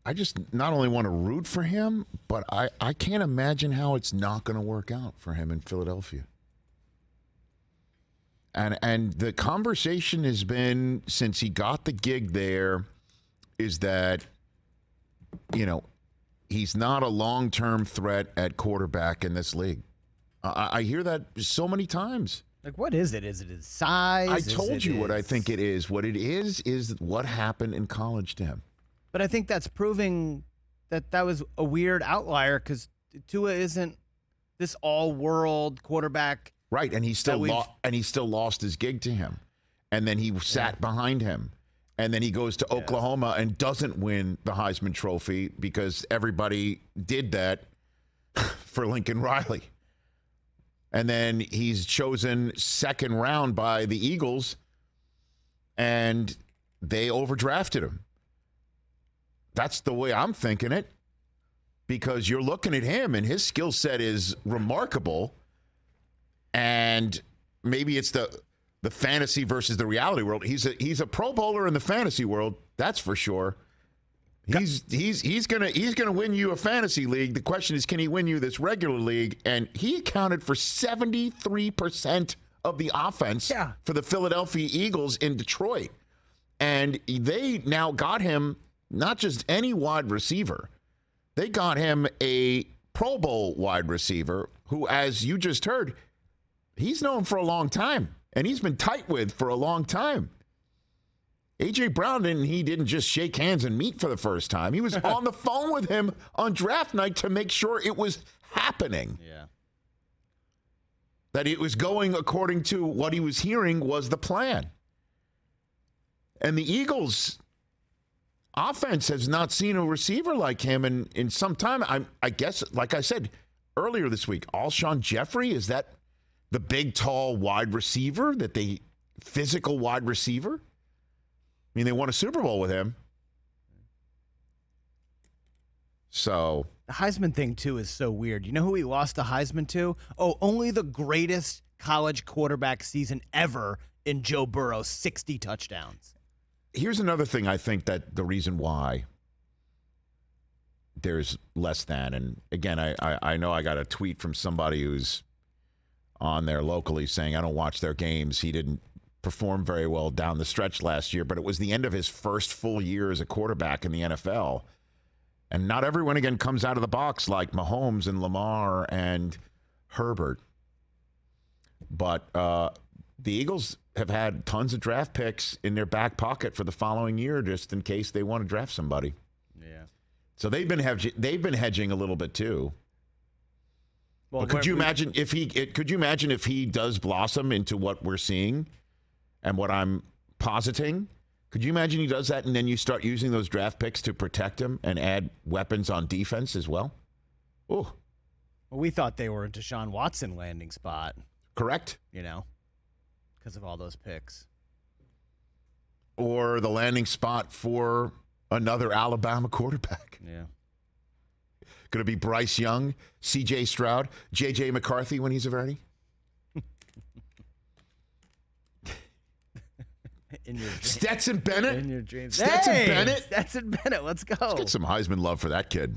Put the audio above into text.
I just not only want to root for him, but I can't imagine how it's not going to work out for him in Philadelphia. And the conversation has been, since he got the gig there, is that, he's not a long-term threat at quarterback in this league. I hear that so many times. Like, what is it? Is it his size? I told you what I think it is. What it is what happened in college to him. But I think that's proving that was a weird outlier because Tua isn't this all-world quarterback. Right, and he still lost his gig to him. And then he sat behind him. And then he goes to Oklahoma and doesn't win the Heisman Trophy because everybody did that for Lincoln Riley. And then he's chosen second round by the Eagles, and they overdrafted him. That's the way I'm thinking it, because you're looking at him, and his skill set is remarkable. And maybe it's the fantasy versus the reality world. He's a Pro Bowler in the fantasy world, that's for sure. He's gonna win you a fantasy league. The question is, can he win you this regular league? And he accounted for 73% of the offense for the Philadelphia Eagles in Detroit. And they now got him not just any wide receiver. They got him a Pro Bowl wide receiver who, as you just heard, he's known for a long time. And he's been tight with for a long time. A.J. Brown didn't just shake hands and meet for the first time. He was on the phone with him on draft night to make sure it was happening. Yeah. That it was going according to what he was hearing was the plan. And the Eagles' offense has not seen a receiver like him in some time. I guess, like I said earlier this week, Alshon Jeffrey, is that the big, tall wide receiver, physical wide receiver? I mean, they won a Super Bowl with him. So the Heisman thing, too, is so weird. You know who he lost the Heisman to? Oh, only the greatest college quarterback season ever in Joe Burrow, 60 touchdowns. Here's another thing I think that the reason why there's less than, and again, I know I got a tweet from somebody who's on there locally saying, I don't watch their games. He didn't perform very well down the stretch last year, but it was the end of his first full year as a quarterback in the NFL. And not everyone, again, comes out of the box like Mahomes and Lamar and Herbert. But the Eagles have had tons of draft picks in their back pocket for the following year just in case they want to draft somebody. Yeah. So they've been hedging a little bit too. Well, could you imagine if he does blossom into what we're seeing and what I'm positing? Could you imagine he does that and then you start using those draft picks to protect him and add weapons on defense as well? Oh, well, we thought they were a Deshaun Watson landing spot. Correct. Because of all those picks. Or the landing spot for another Alabama quarterback. Yeah. Going to be Bryce Young, C.J. Stroud, J.J. McCarthy when he's ready? In your Stetson Bennett? In your dreams. Stetson Bennett? Stetson Bennett, let's go. Let's get some Heisman love for that kid.